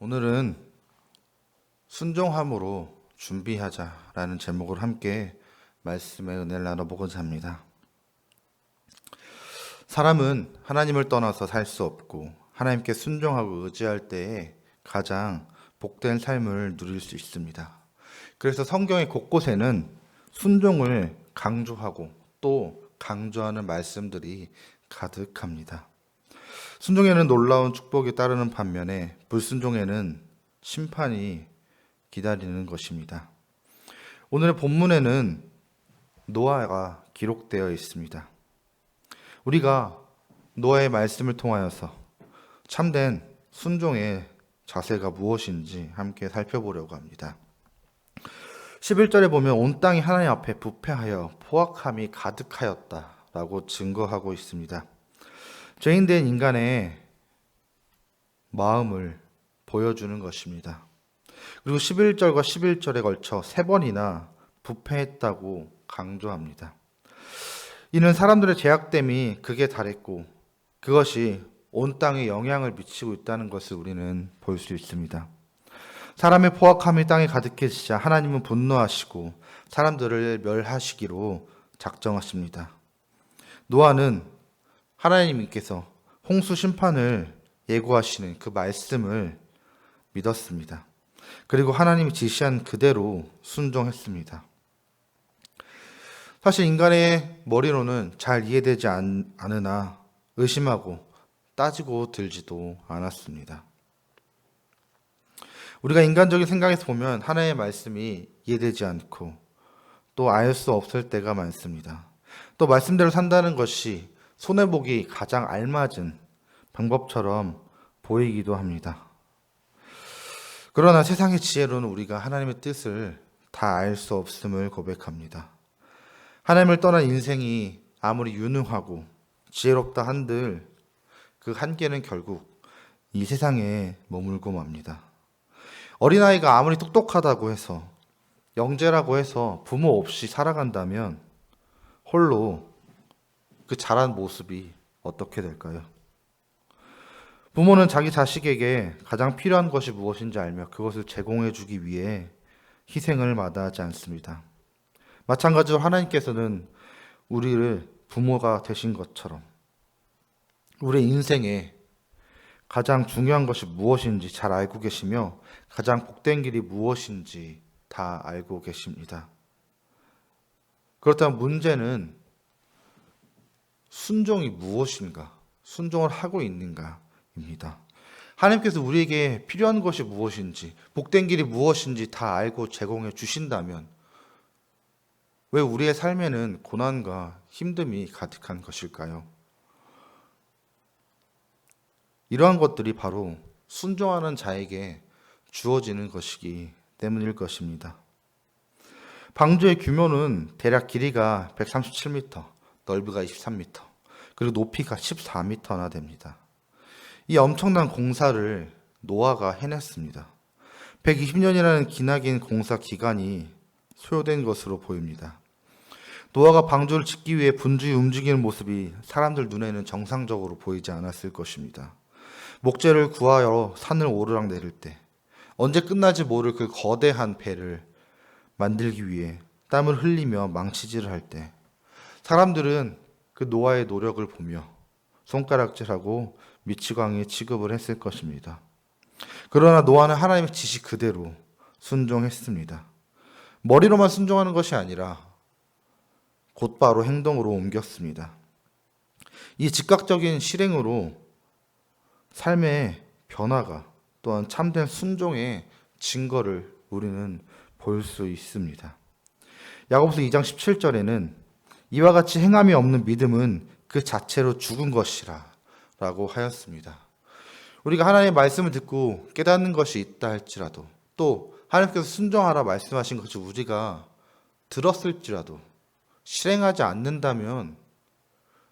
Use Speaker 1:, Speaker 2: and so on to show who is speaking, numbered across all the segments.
Speaker 1: 오늘은 순종함으로 준비하자라는 제목으로 함께 말씀의 은혜를 나눠보고자 합니다. 사람은 하나님을 떠나서 살 수 없고 하나님께 순종하고 의지할 때에 가장 복된 삶을 누릴 수 있습니다. 그래서 성경의 곳곳에는 순종을 강조하고 또 강조하는 말씀들이 가득합니다. 순종에는 놀라운 축복이 따르는 반면에 불순종에는 심판이 기다리는 것입니다. 오늘의 본문에는 노아가 기록되어 있습니다. 우리가 노아의 말씀을 통하여서 참된 순종의 자세가 무엇인지 함께 살펴보려고 합니다. 11절에 보면 온 땅이 하나님 앞에 부패하여 포악함이 가득하였다라고 증거하고 있습니다. 죄인된 인간의 마음을 보여주는 것입니다. 그리고 11절과 11절에 걸쳐 3번이나 부패했다고 강조합니다. 이는 사람들의 죄악됨이 극에 달했고 그것이 온 땅에 영향을 미치고 있다는 것을 우리는 볼 수 있습니다. 사람의 포악함이 땅에 가득해지자 하나님은 분노하시고 사람들을 멸하시기로 작정하십니다. 노아는 하나님께서 홍수 심판을 예고하시는 그 말씀을 믿었습니다. 그리고 하나님이 지시한 그대로 순종했습니다. 사실 인간의 머리로는 잘 이해되지 않으나 의심하고 따지고 들지도 않았습니다. 우리가 인간적인 생각에서 보면 하나님의 말씀이 이해되지 않고 또 알 수 없을 때가 많습니다. 또 말씀대로 산다는 것이 손해보기 가장 알맞은 방법처럼 보이기도 합니다. 그러나 세상의 지혜로는 우리가 하나님의 뜻을 다 알 수 없음을 고백합니다. 하나님을 떠난 인생이 아무리 유능하고 지혜롭다 한들 그 한계는 결국 이 세상에 머물고 맙니다. 어린아이가 아무리 똑똑하다고 해서 영재라고 해서 부모 없이 살아간다면 홀로 그 자란 모습이 어떻게 될까요? 부모는 자기 자식에게 가장 필요한 것이 무엇인지 알며 그것을 제공해 주기 위해 희생을 마다하지 않습니다. 마찬가지로 하나님께서는 우리를 부모가 되신 것처럼 우리의 인생에 가장 중요한 것이 무엇인지 잘 알고 계시며 가장 복된 길이 무엇인지 다 알고 계십니다. 그렇다면 문제는 순종이 무엇인가, 순종을 하고 있는가입니다. 하나님께서 우리에게 필요한 것이 무엇인지, 복된 길이 무엇인지 다 알고 제공해 주신다면 왜 우리의 삶에는 고난과 힘듦이 가득한 것일까요? 이러한 것들이 바로 순종하는 자에게 주어지는 것이기 때문일 것입니다. 방주의 규모는 대략 길이가 137m, 넓이가 23m, 그리고 높이가 14m나 됩니다. 이 엄청난 공사를 노아가 해냈습니다. 120년이라는 기나긴 공사 기간이 소요된 것으로 보입니다. 노아가 방주를 짓기 위해 분주히 움직이는 모습이 사람들 눈에는 정상적으로 보이지 않았을 것입니다. 목재를 구하여 산을 오르락내릴 때 언제 끝날지 모를 그 거대한 배를 만들기 위해 땀을 흘리며 망치질을 할 때 사람들은 그 노아의 노력을 보며 손가락질하고 미치광이 취급을 했을 것입니다. 그러나 노아는 하나님의 지시 그대로 순종했습니다. 머리로만 순종하는 것이 아니라 곧바로 행동으로 옮겼습니다. 이 즉각적인 실행으로 삶의 변화가 또한 참된 순종의 증거를 우리는 볼 수 있습니다. 야고보서 2장 17절에는 이와 같이 행함이 없는 믿음은 그 자체로 죽은 것이라 라고 하였습니다. 우리가 하나님의 말씀을 듣고 깨닫는 것이 있다 할지라도 또 하나님께서 순종하라 말씀하신 것을 우리가 들었을지라도 실행하지 않는다면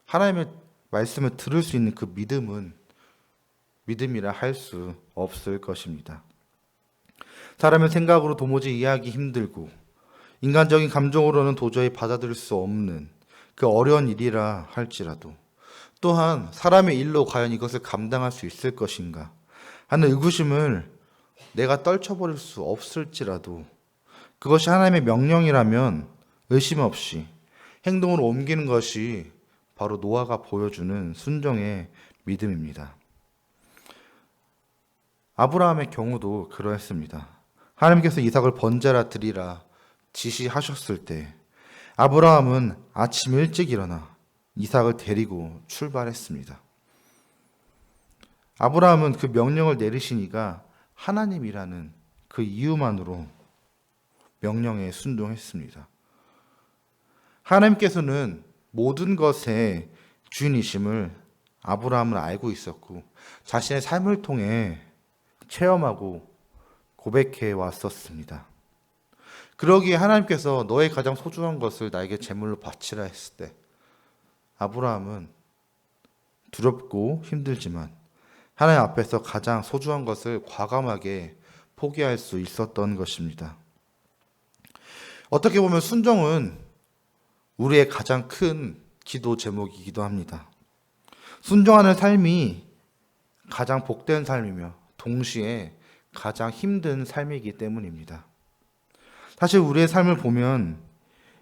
Speaker 1: 하나님의 말씀을 들을 수 있는 그 믿음은 믿음이라 할 수 없을 것입니다. 사람의 생각으로 도무지 이해하기 힘들고 인간적인 감정으로는 도저히 받아들일 수 없는 그 어려운 일이라 할지라도 또한 사람의 일로 과연 이것을 감당할 수 있을 것인가 하는 의구심을 내가 떨쳐버릴 수 없을지라도 그것이 하나님의 명령이라면 의심 없이 행동으로 옮기는 것이 바로 노아가 보여주는 순종의 믿음입니다. 아브라함의 경우도 그러했습니다. 하나님께서 이삭을 번제라 드리라 지시하셨을 때 아브라함은 아침 일찍 일어나 이삭을 데리고 출발했습니다. 아브라함은 그 명령을 내리신 이가 하나님이라는 그 이유만으로 명령에 순종했습니다. 하나님께서는 모든 것의 주인이심을 아브라함은 알고 있었고 자신의 삶을 통해 체험하고 고백해 왔었습니다. 그러기에 하나님께서 너의 가장 소중한 것을 나에게 제물로 바치라 했을 때 아브라함은 두렵고 힘들지만 하나님 앞에서 가장 소중한 것을 과감하게 포기할 수 있었던 것입니다. 어떻게 보면 순종은 우리의 가장 큰 기도 제목이기도 합니다. 순종하는 삶이 가장 복된 삶이며 동시에 가장 힘든 삶이기 때문입니다. 사실 우리의 삶을 보면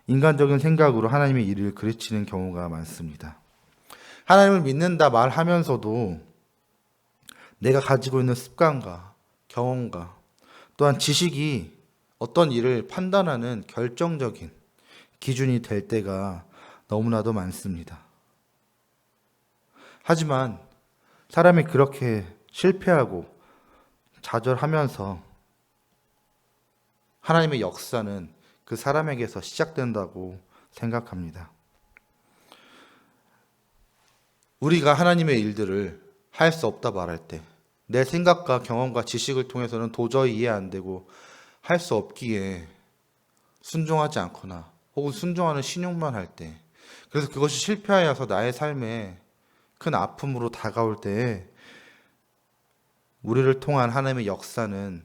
Speaker 1: 인간적인 생각으로 하나님의 일을 그르치는 경우가 많습니다. 하나님을 믿는다 말하면서도 내가 가지고 있는 습관과 경험과 또한 지식이 어떤 일을 판단하는 결정적인 기준이 될 때가 너무나도 많습니다. 하지만 사람이 그렇게 실패하고 좌절하면서 하나님의 역사는 그 사람에게서 시작된다고 생각합니다. 우리가 하나님의 일들을 할 수 없다 말할 때 내 생각과 경험과 지식을 통해서는 도저히 이해 안 되고 할 수 없기에 순종하지 않거나 혹은 순종하는 신용만 할 때, 그래서 그것이 실패하여서 나의 삶에 큰 아픔으로 다가올 때에 우리를 통한 하나님의 역사는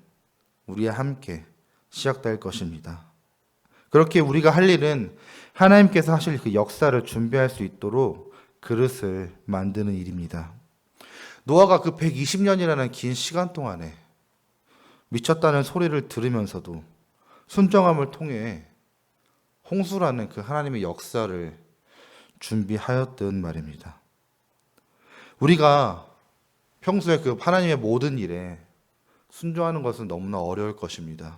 Speaker 1: 우리와 함께 시작될 것입니다. 그렇게 우리가 할 일은 하나님께서 하실 그 역사를 준비할 수 있도록 그릇을 만드는 일입니다. 노아가 그 120년이라는 긴 시간 동안에 미쳤다는 소리를 들으면서도 순종함을 통해 홍수라는 그 하나님의 역사를 준비하였던 말입니다. 우리가 평소에 그 하나님의 모든 일에 순종하는 것은 너무나 어려울 것입니다.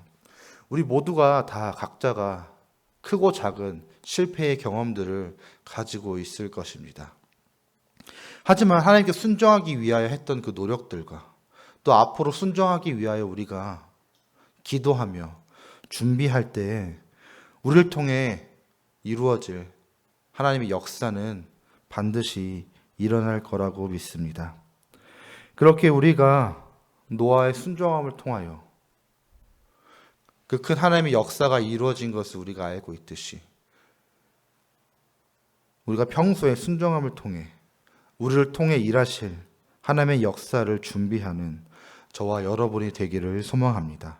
Speaker 1: 우리 모두가 다 각자가 크고 작은 실패의 경험들을 가지고 있을 것입니다. 하지만 하나님께 순종하기 위하여 했던 그 노력들과 또 앞으로 순종하기 위하여 우리가 기도하며 준비할 때 우리를 통해 이루어질 하나님의 역사는 반드시 일어날 거라고 믿습니다. 그렇게 우리가 노아의 순종함을 통하여 그 큰 하나님의 역사가 이루어진 것을 우리가 알고 있듯이 우리가 평소에 순종함을 통해 우리를 통해 일하실 하나님의 역사를 준비하는 저와 여러분이 되기를 소망합니다.